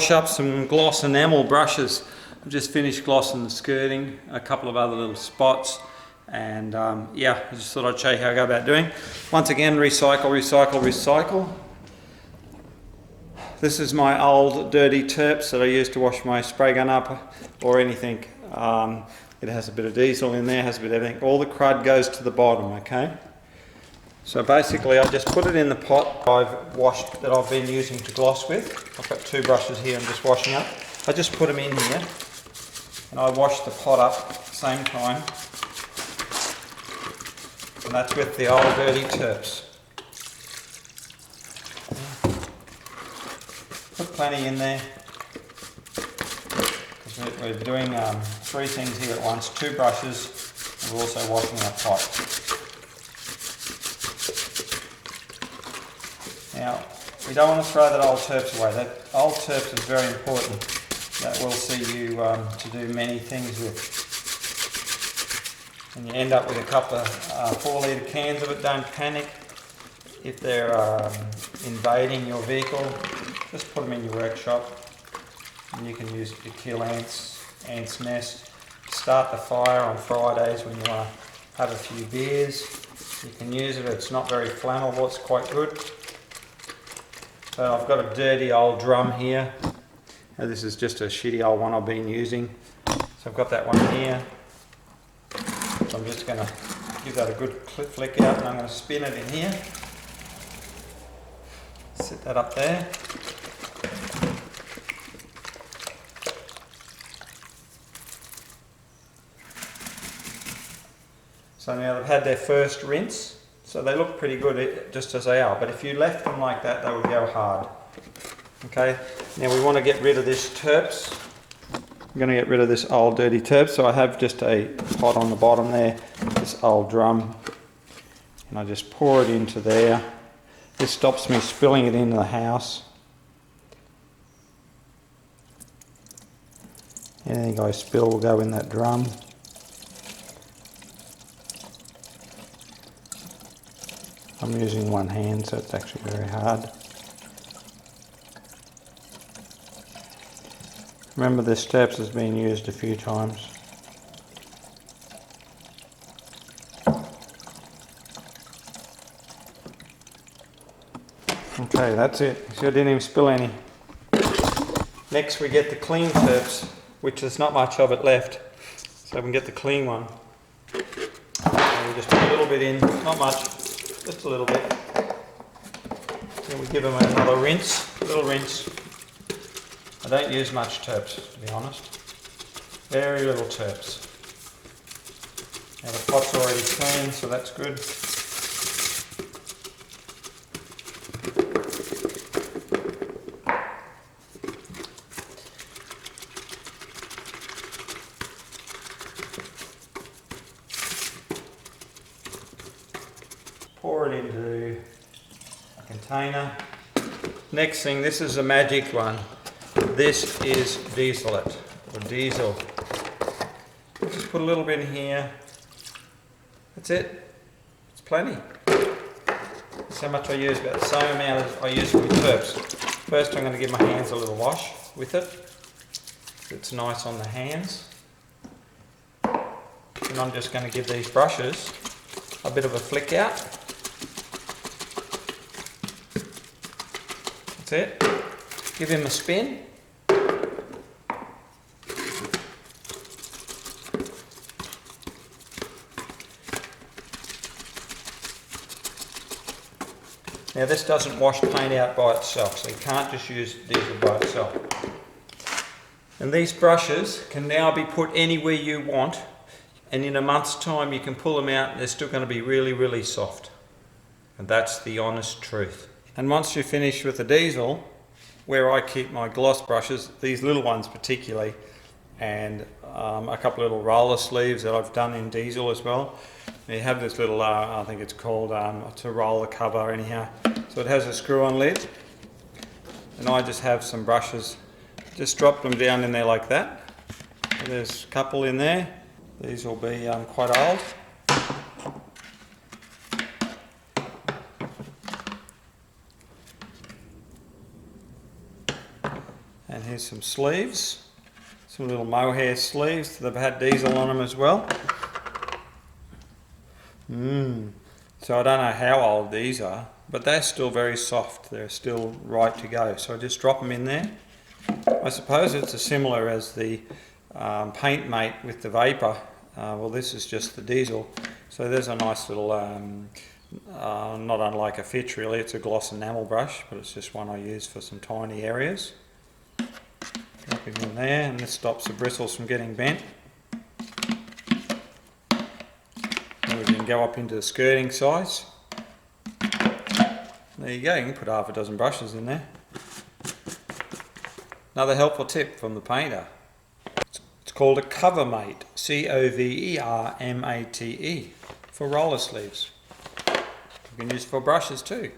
wash up some gloss enamel brushes. I've just finished glossing the skirting, a couple of other little spots, and yeah, I just thought I'd show you how I go about doing. Once again, recycle, recycle, recycle. This is my old dirty terps that I used to wash my spray gun up or anything. It has a bit of diesel in there, has a bit of everything. All the crud goes to the bottom, okay? So basically I just put it in the pot I've washed, that I've been using to gloss with. I've got two brushes here I'm just washing up. I just put them in here and I wash the pot up at the same time. And that's with the old dirty terps. Put plenty in there, because we're doing three things here at once, two brushes, and we're also washing our pot. Now, we don't want to throw that old terps away. That old terps is very important. That will see you to do many things with. And you end up with a couple of 4 litre cans of it. Don't panic. If they're invading your vehicle, just put them in your workshop, and you can use it to kill ants, ants' nest. Start the fire on Fridays when you want to have a few beers. You can use it. It's not very flammable. It's quite good. So I've got a dirty old drum here. Now this is just a shitty old one I've been using. So I've got that one here. So I'm just going to give that a good flick out, and I'm going to spin it in here. Set that up there. So now they've had their first rinse, so they look pretty good just as they are, but if you left them like that, they would go hard. Okay, now we want to get rid of this terps. I'm going to get rid of this old dirty terps, so I have just a pot on the bottom there, this old drum, and I just pour it into there. This stops me spilling it into the house. Anything I spill will go in that drum. I'm using one hand, so it's actually very hard. Remember, this terps has been used a few times. Okay, that's it. See, I didn't even spill any. Next we get the clean terps, which there's not much of it left. So we can get the clean one. And we just put a little bit in, not much, just a little bit. Then we give them another rinse, a little rinse. I don't use much terps, to be honest. Very little terps. Now the pot's already clean, so that's good. Pour it into a container. Next thing, this is a magic one. This is dieselate, or diesel. Just put a little bit in here. That's it. It's plenty. That's how much I use, about the same amount as I use with terps. First I'm going to give my hands a little wash with it. It's nice on the hands. And I'm just going to give these brushes a bit of a flick out. That's it. Give him a spin. Now this doesn't wash paint out by itself, so you can't just use diesel by itself. And these brushes can now be put anywhere you want, and in a month's time you can pull them out and they're still going to be really, really soft. And that's the honest truth. And once you finish with the diesel, where I keep my gloss brushes, these little ones particularly, and a couple of little roller sleeves that I've done in diesel as well. And you have this little, I think it's called, to roll the cover anyhow. So it has a screw-on lid, and I just have some brushes, just drop them down in there like that. And there's a couple in there. These will be quite old. And here's some sleeves, some little mohair sleeves. They've had diesel on them as well. So I don't know how old these are, but they're still very soft. They're still right to go. So I just drop them in there. I suppose it's as similar as the paint mate with the vapor. Well, this is just the diesel. So there's a nice little, not unlike a Fitch really, it's a gloss enamel brush, but it's just one I use for some tiny areas. Drop it in there, and this stops the bristles from getting bent. And we can go up into the skirting size. There you go, you can put half a dozen brushes in there. Another helpful tip from the painter. It's called a cover mate, C-O-V-E-R-M-A-T-E, for roller sleeves. You can use it for brushes too.